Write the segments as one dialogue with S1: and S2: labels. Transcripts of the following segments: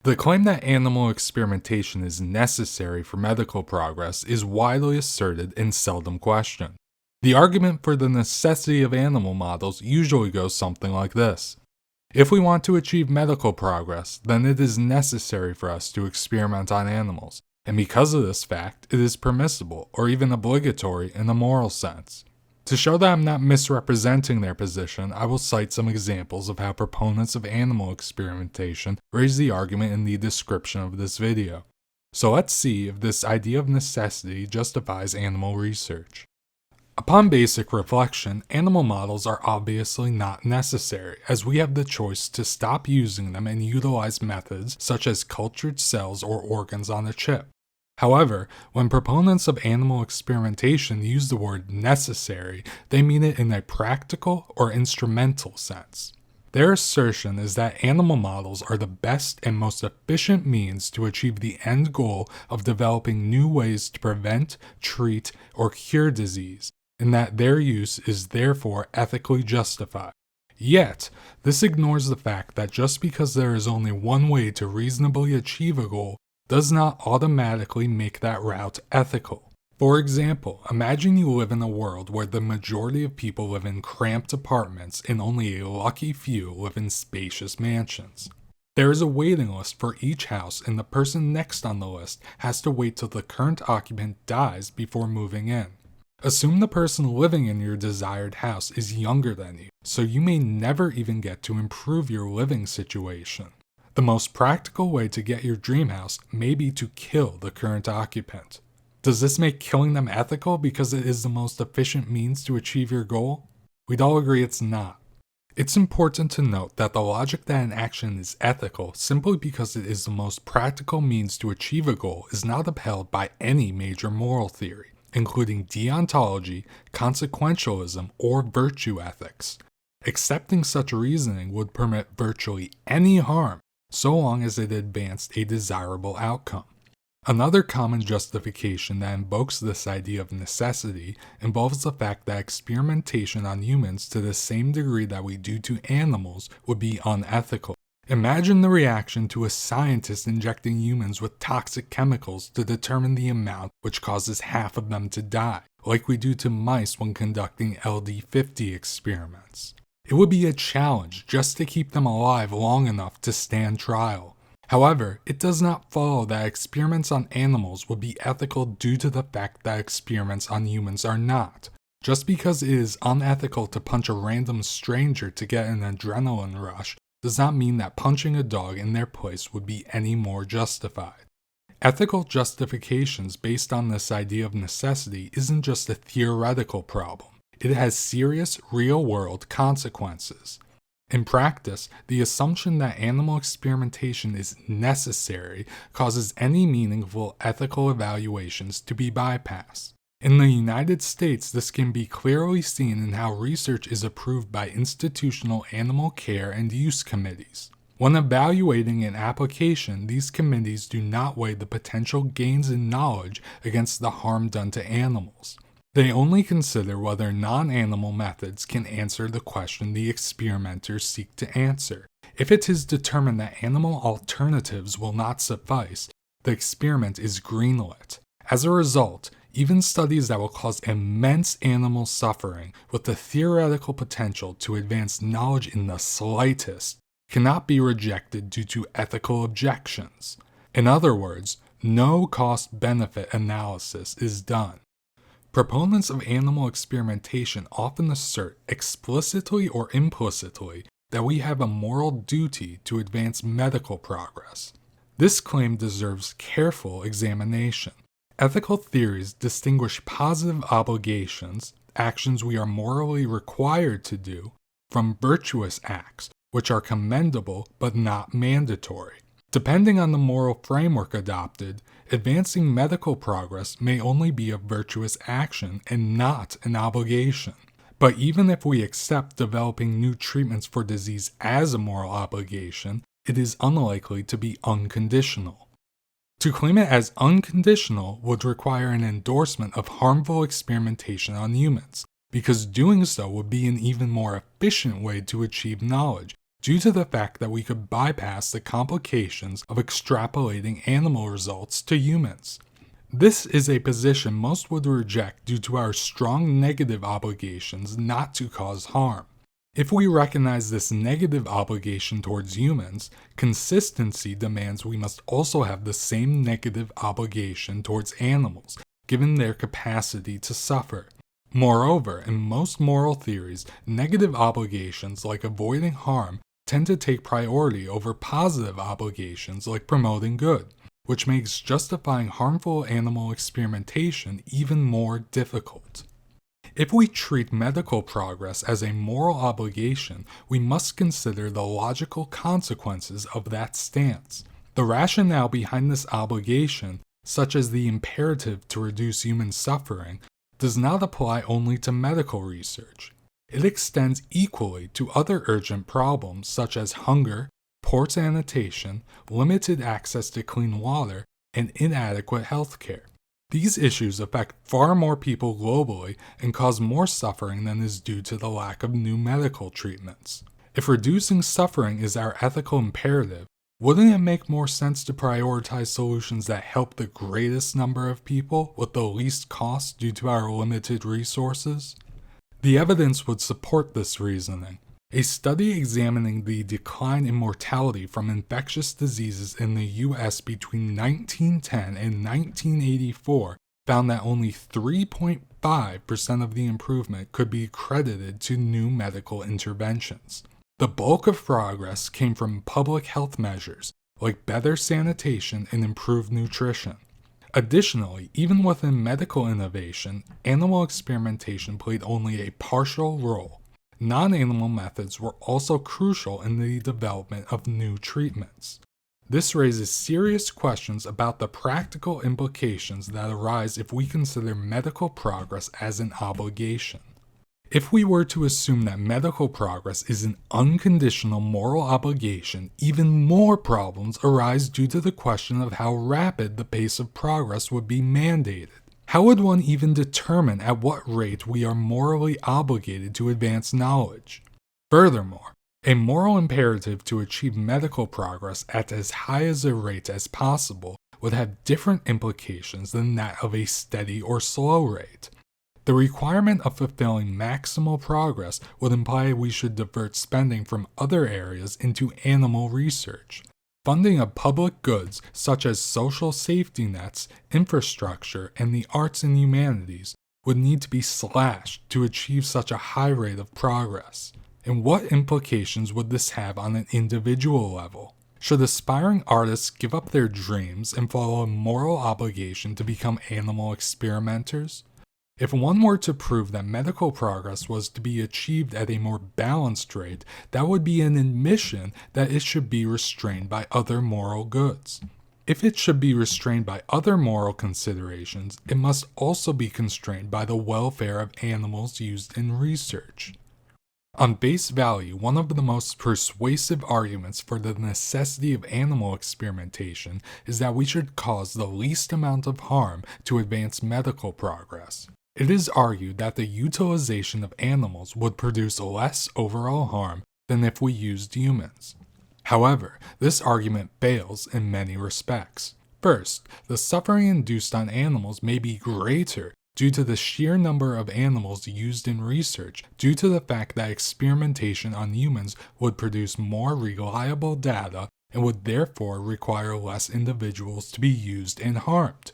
S1: The claim that animal experimentation is necessary for medical progress is widely asserted and seldom questioned. The argument for the necessity of animal models usually goes something like this. If we want to achieve medical progress, then it is necessary for us to experiment on animals, and because of this fact, it is permissible or even obligatory in a moral sense. To show that I'm not misrepresenting their position, I will cite some examples of how proponents of animal experimentation raise the argument in the description of this video. So let's see if this idea of necessity justifies animal research. Upon basic reflection, animal models are obviously not necessary, as we have the choice to stop using them and utilize methods such as cultured cells or organs on a chip. However, when proponents of animal experimentation use the word necessary, they mean it in a practical or instrumental sense. Their assertion is that animal models are the best and most efficient means to achieve the end goal of developing new ways to prevent, treat, or cure disease, and that their use is therefore ethically justified. Yet, this ignores the fact that just because there is only one way to reasonably achieve a goal does not automatically make that route ethical. For example, imagine you live in a world where the majority of people live in cramped apartments and only a lucky few live in spacious mansions. There is a waiting list for each house, and the person next on the list has to wait till the current occupant dies before moving in. Assume the person living in your desired house is younger than you, so you may never even get to improve your living situation. The most practical way to get your dream house may be to kill the current occupant. Does this make killing them ethical because it is the most efficient means to achieve your goal? We'd all agree it's not. It's important to note that the logic that an action is ethical simply because it is the most practical means to achieve a goal is not upheld by any major moral theory, including deontology, consequentialism, or virtue ethics. Accepting such reasoning would permit virtually any harm, so long as it advanced a desirable outcome. Another common justification that invokes this idea of necessity involves the fact that experimentation on humans to the same degree that we do to animals would be unethical. Imagine the reaction to a scientist injecting humans with toxic chemicals to determine the amount which causes half of them to die, like we do to mice when conducting LD50 experiments. It would be a challenge just to keep them alive long enough to stand trial. However, it does not follow that experiments on animals would be ethical due to the fact that experiments on humans are not. Just because it is unethical to punch a random stranger to get an adrenaline rush does not mean that punching a dog in their place would be any more justified. Ethical justifications based on this idea of necessity isn't just a theoretical problem. It has serious, real-world consequences. In practice, the assumption that animal experimentation is necessary causes any meaningful ethical evaluations to be bypassed. In the United States, this can be clearly seen in how research is approved by institutional animal care and use committees. When evaluating an application, these committees do not weigh the potential gains in knowledge against the harm done to animals. They only consider whether non-animal methods can answer the question the experimenters seek to answer. If it is determined that animal alternatives will not suffice, the experiment is greenlit. As a result, even studies that will cause immense animal suffering with the theoretical potential to advance knowledge in the slightest cannot be rejected due to ethical objections. In other words, no cost-benefit analysis is done. Proponents of animal experimentation often assert, explicitly or implicitly, that we have a moral duty to advance medical progress. This claim deserves careful examination. Ethical theories distinguish positive obligations, actions we are morally required to do, from virtuous acts, which are commendable but not mandatory. Depending on the moral framework adopted, advancing medical progress may only be a virtuous action and not an obligation. But even if we accept developing new treatments for disease as a moral obligation, it is unlikely to be unconditional. To claim it as unconditional would require an endorsement of harmful experimentation on humans, because doing so would be an even more efficient way to achieve knowledge, due to the fact that we could bypass the complications of extrapolating animal results to humans. This is a position most would reject due to our strong negative obligations not to cause harm. If we recognize this negative obligation towards humans, consistency demands we must also have the same negative obligation towards animals, given their capacity to suffer. Moreover, in most moral theories, negative obligations like avoiding harm tend to take priority over positive obligations like promoting good, which makes justifying harmful animal experimentation even more difficult. If we treat medical progress as a moral obligation, we must consider the logical consequences of that stance. The rationale behind this obligation, such as the imperative to reduce human suffering, does not apply only to medical research. It extends equally to other urgent problems such as hunger, poor sanitation, limited access to clean water, and inadequate healthcare. These issues affect far more people globally and cause more suffering than is due to the lack of new medical treatments. If reducing suffering is our ethical imperative, wouldn't it make more sense to prioritize solutions that help the greatest number of people with the least cost due to our limited resources? The evidence would support this reasoning. A study examining the decline in mortality from infectious diseases in the US between 1910 and 1984 found that only 3.5% of the improvement could be credited to new medical interventions. The bulk of progress came from public health measures, like better sanitation and improved nutrition. Additionally, even within medical innovation, animal experimentation played only a partial role. Non-animal methods were also crucial in the development of new treatments. This raises serious questions about the practical implications that arise if we consider medical progress as an obligation. If we were to assume that medical progress is an unconditional moral obligation, even more problems arise due to the question of how rapid the pace of progress would be mandated. How would one even determine at what rate we are morally obligated to advance knowledge? Furthermore, a moral imperative to achieve medical progress at as high as a rate as possible would have different implications than that of a steady or slow rate. The requirement of fulfilling maximal progress would imply we should divert spending from other areas into animal research. Funding of public goods such as social safety nets, infrastructure, and the arts and humanities would need to be slashed to achieve such a high rate of progress. And what implications would this have on an individual level? Should aspiring artists give up their dreams and follow a moral obligation to become animal experimenters? If one were to prove that medical progress was to be achieved at a more balanced rate, that would be an admission that it should be restrained by other moral goods. If it should be restrained by other moral considerations, it must also be constrained by the welfare of animals used in research. On base value, one of the most persuasive arguments for the necessity of animal experimentation is that we should cause the least amount of harm to advance medical progress. It is argued that the utilization of animals would produce less overall harm than if we used humans. However, this argument fails in many respects. First, the suffering induced on animals may be greater due to the sheer number of animals used in research, due to the fact that experimentation on humans would produce more reliable data and would therefore require less individuals to be used and harmed.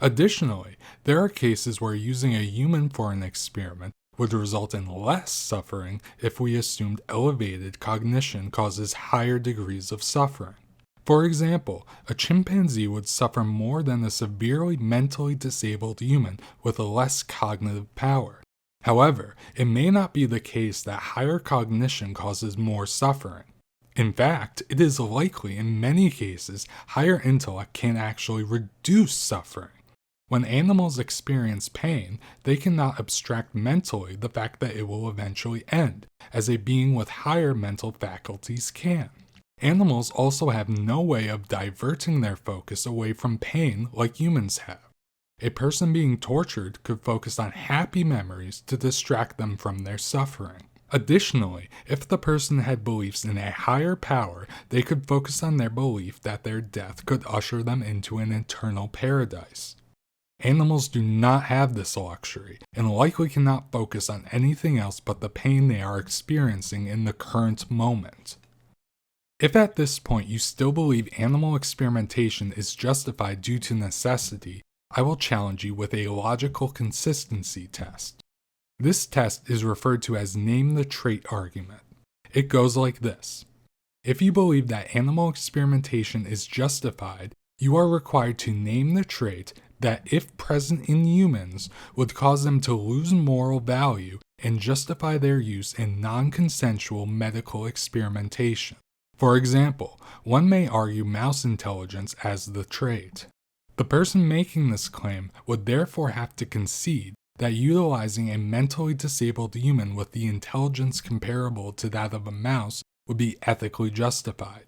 S1: Additionally, there are cases where using a human for an experiment would result in less suffering if we assumed elevated cognition causes higher degrees of suffering. For example, a chimpanzee would suffer more than a severely mentally disabled human with less cognitive power. However, it may not be the case that higher cognition causes more suffering. In fact, it is likely in many cases higher intellect can actually reduce suffering. When animals experience pain, they cannot abstract mentally the fact that it will eventually end, as a being with higher mental faculties can. Animals also have no way of diverting their focus away from pain like humans have. A person being tortured could focus on happy memories to distract them from their suffering. Additionally, if the person had beliefs in a higher power, they could focus on their belief that their death could usher them into an eternal paradise. Animals do not have this luxury, and likely cannot focus on anything else but the pain they are experiencing in the current moment. If at this point you still believe animal experimentation is justified due to necessity, I will challenge you with a logical consistency test. This test is referred to as name the trait argument. It goes like this. If you believe that animal experimentation is justified, you are required to name the trait that, if present in humans, would cause them to lose moral value and justify their use in non-consensual medical experimentation. For example, one may argue mouse intelligence as the trait. The person making this claim would therefore have to concede that utilizing a mentally disabled human with the intelligence comparable to that of a mouse would be ethically justified.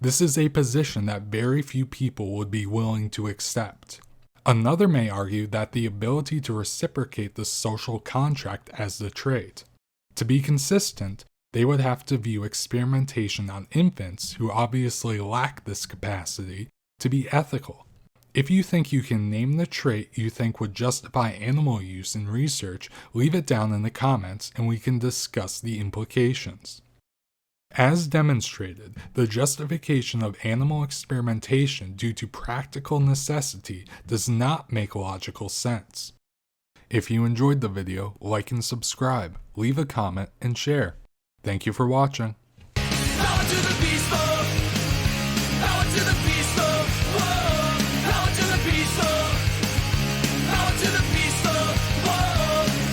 S1: This is a position that very few people would be willing to accept. Another may argue that the ability to reciprocate the social contract as the trait. To be consistent, they would have to view experimentation on infants, who obviously lack this capacity, to be ethical. If you think you can name the trait you think would justify animal use in research, leave it down in the comments and we can discuss the implications. As demonstrated, the justification of animal experimentation due to practical necessity does not make logical sense. If you enjoyed the video, like and subscribe, leave a comment, and share. Thank you for watching.